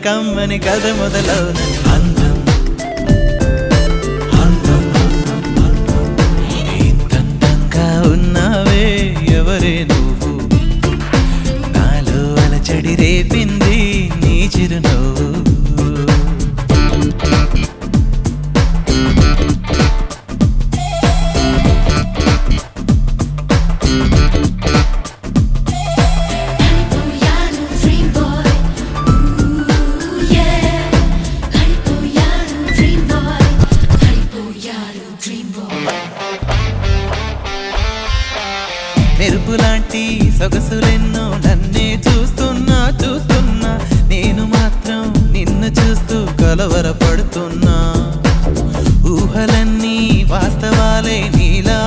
కమ్మని కథ మొదలవునని అందం అందం ఇంతంతంగా ఉన్నావే ఎవరే నువ్వు నాలో అలచడి రేపింది నీ చిరునవ్వు మెరుపులాంటి సొగసులెన్నో నన్నే చూస్తున్నా నేను మాత్రం నిన్ను చూస్తూ కలవరపడుతున్నా ఊహలన్నీ వాస్తవాలే నీలా